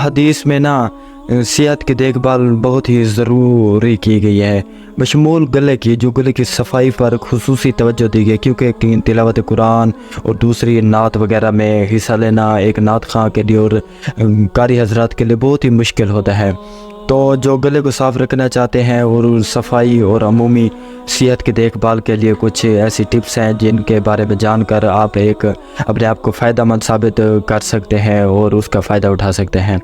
حدیث میں نا صحت کی دیکھ بھال بہت ہی ضروری کی گئی ہے، بشمول گلے کی، جو گلے کی صفائی پر خصوصی توجہ دی گئی، کیونکہ تلاوت قرآن اور دوسری نعت وغیرہ میں حصہ لینا ایک نعت خواں کے لیے اور قاری حضرات کے لیے بہت ہی مشکل ہوتا ہے۔ تو جو گلے کو صاف رکھنا چاہتے ہیں اور صفائی اور عمومی صحت کی دیکھ بھال کے لیے کچھ ایسی ٹپس ہیں جن کے بارے میں جان کر آپ اپنے آپ کو فائدہ مند ثابت کر سکتے ہیں اور اس کا فائدہ اٹھا سکتے ہیں۔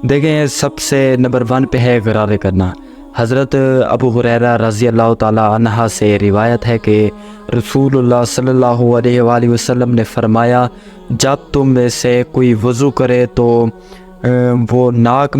دیکھیں، سب سے نمبر 1 پہ ہے غرارے کرنا۔ حضرت ابو ہریرہ رضی اللہ تعالی عنہ سے روایت ہے کہ رسول اللہ صلی اللہ علیہ وآلہ وسلم نے فرمایا، جب تم میں سے کوئی وضو کرے تو وہ ناک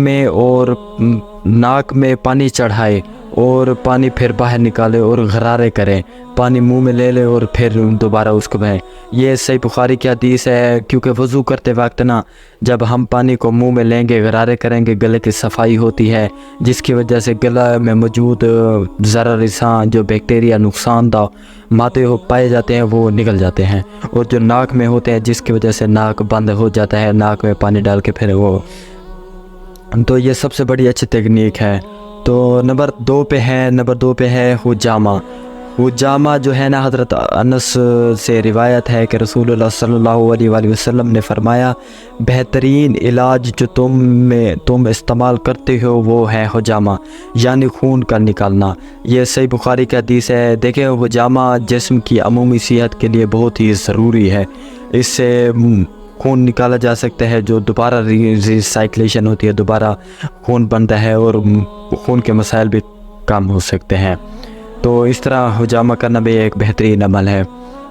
میں پانی چڑھائے اور پانی پھر باہر نکالے اور غرارے کرے، پانی منہ میں لے لے اور پھر دوبارہ اس کو بہے۔ یہ صحیح بخاری کی حدیث ہے، کیونکہ وضو کرتے وقت نا جب ہم پانی کو منہ میں لیں گے، غرارے کریں گے، گلے کی صفائی ہوتی ہے، جس کی وجہ سے گلہ میں موجود ضرر رساں جو بیکٹیریا نقصان دہ مادے پائے جاتے ہیں وہ نکل جاتے ہیں، اور جو ناک میں ہوتے ہیں جس کی وجہ سے ناک بند ہو جاتا ہے، ناک میں پانی ڈال کے پھر وہ، تو یہ سب سے بڑی اچھی تکنیک ہے۔ تو نمبر 2 پہ ہے حجامہ۔ حجامہ جو ہے نا، حضرت انس سے روایت ہے کہ رسول اللہ صلی اللہ علیہ وآلہ وسلم نے فرمایا، بہترین علاج جو تم استعمال کرتے ہو وہ ہے حجامہ، یعنی خون کا نکالنا۔ یہ صحیح بخاری کی حدیث ہے۔ دیکھیں، حجامہ جسم کی عمومی صحت کے لیے بہت ہی ضروری ہے، اس سے خون نکالا جا سکتا ہے، جو دوبارہ ریسائیکلیشن ہوتی ہے، دوبارہ خون بنتا ہے اور خون کے مسائل بھی کم ہو سکتے ہیں۔ تو اس طرح حجامہ کرنا بھی ایک بہترین عمل ہے۔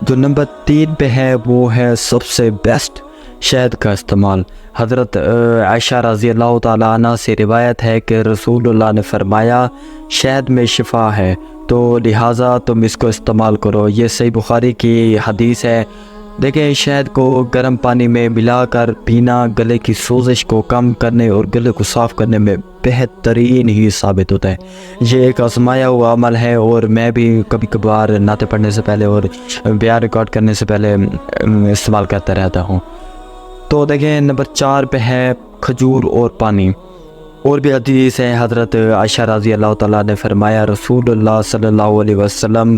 جو نمبر 3 پہ ہے وہ ہے سب سے بیسٹ شہد کا استعمال۔ حضرت عائشہ رضی اللہ تعالیٰ عنہ سے روایت ہے کہ رسول اللہ نے فرمایا، شہد میں شفا ہے، تو لہٰذا تم اس کو استعمال کرو۔ یہ صحیح بخاری کی حدیث ہے۔ دیکھیں، شہد کو گرم پانی میں ملا کر پینا گلے کی سوزش کو کم کرنے اور گلے کو صاف کرنے میں بہترین ہی ثابت ہوتا ہے۔ یہ ایک آزمایا ہوا عمل ہے، اور میں بھی کبھی کبھار نعتیں پڑھنے سے پہلے اور بیان ریکارڈ کرنے سے پہلے استعمال کرتا رہتا ہوں۔ تو دیکھیں، نمبر 4 پہ ہے کھجور اور پانی۔ اور بھی حدیث ہے، حضرت عائشہ رضی اللہ تعالیٰ نے فرمایا، رسول اللہ صلی اللہ علیہ وسلم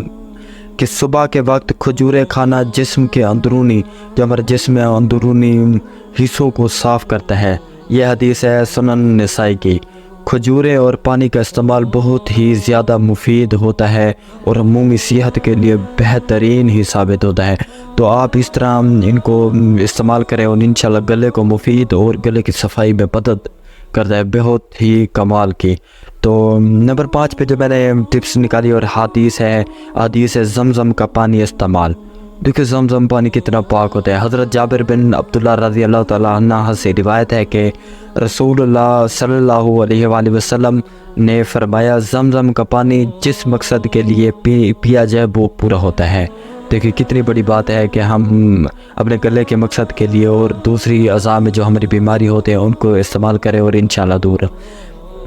کہ صبح کے وقت کھجوریں کھانا جسم کے اندرونی، جو ہمارے جسم میں اندرونی حصوں کو صاف کرتا ہے۔ یہ حدیث ہے سنن نسائی کی۔ کھجوریں اور پانی کا استعمال بہت ہی زیادہ مفید ہوتا ہے اور عمومی صحت کے لیے بہترین ہی ثابت ہوتا ہے۔ تو آپ اس طرح ان کو استعمال کریں اور انشاءاللہ گلے کو مفید اور گلے کی صفائی میں مدد کرتا ہے، بہت ہی کمال کی۔ تو نمبر 5 پہ جو میں نے ٹپس نکالی اور حدیث ہے زمزم کا پانی استعمال۔ دیکھیں، زمزم پانی کتنا پاک ہوتا ہے۔ حضرت جابر بن عبداللہ رضی اللہ تعالیٰ عنہ سے روایت ہے کہ رسول اللہ صلی اللہ علیہ وآلہ وسلم نے فرمایا، زمزم کا پانی جس مقصد کے لیے پیا جائے وہ پورا ہوتا ہے۔ دیکھیں، کتنی بڑی بات ہے کہ ہم اپنے گلے کے مقصد کے لیے اور دوسری اعضاء میں جو ہماری بیماری ہوتے ہیں ان کو استعمال کریں اور انشاءاللہ دور۔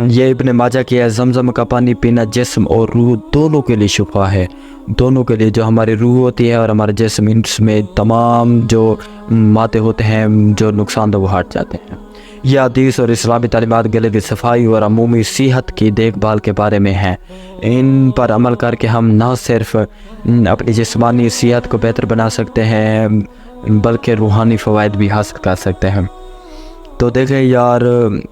یہ ابن ماجہ کی ہے، زمزم کا پانی پینا جسم اور روح دونوں کے لیے شفا ہے، دونوں کے لیے۔ جو ہماری روح ہوتی ہے اور ہمارا جسم، اس میں تمام جو مادے ہوتے ہیں جو نقصان دہ وہ ہٹ جاتے ہیں۔ یہ حدیث اور اسلامی تعلیمات گلے کی صفائی اور عمومی صحت کی دیکھ بھال کے بارے میں ہیں۔ ان پر عمل کر کے ہم نہ صرف اپنی جسمانی صحت کو بہتر بنا سکتے ہیں بلکہ روحانی فوائد بھی حاصل کر سکتے ہیں۔ تو دیکھیں یار،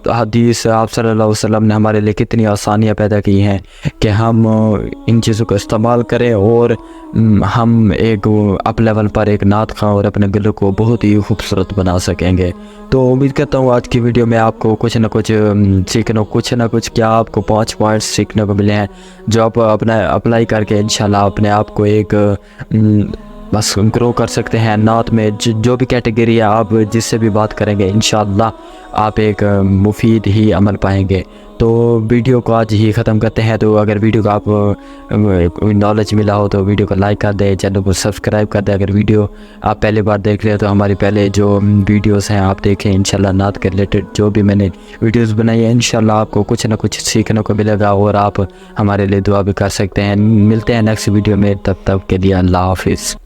حدیث آپ صلی اللہ علیہ وسلم نے ہمارے لیے کتنی آسانیاں پیدا کی ہیں کہ ہم ان چیزوں کو استعمال کریں اور ہم ایک اپ لیول پر ایک نعت خواں اور اپنے گلے کو بہت ہی خوبصورت بنا سکیں گے۔ تو امید کرتا ہوں آج کی ویڈیو میں آپ کو کچھ نہ کچھ کیا آپ کو 5 پوائنٹس سیکھنے کو ملے ہیں، جو آپ اپلائی کر کے انشاءاللہ اپنے آپ کو ایک بس گرو کر سکتے ہیں نعت میں۔ جو بھی کیٹیگری ہے، آپ جس سے بھی بات کریں گے انشاءاللہ آپ ایک مفید ہی عمل پائیں گے۔ تو ویڈیو کو آج ہی ختم کرتے ہیں۔ تو اگر ویڈیو کو آپ نالج ملا ہو تو ویڈیو کو لائک کر دیں، چینل کو سبسکرائب کر دیں۔ اگر ویڈیو آپ پہلی بار دیکھ رہے ہیں تو ہماری پہلے جو ویڈیوز ہیں آپ دیکھیں، انشاءاللہ نعت کے ریلیٹڈ جو بھی میں نے ویڈیوز بنائی ہیں انشاءاللہ آپ کو کچھ نہ کچھ سیکھنے کو ملے گا اور آپ ہمارے لیے دعا بھی کر سکتے ہیں۔ ملتے ہیں نیکسٹ ویڈیو میں، تب تک کے لیے اللہ حافظ۔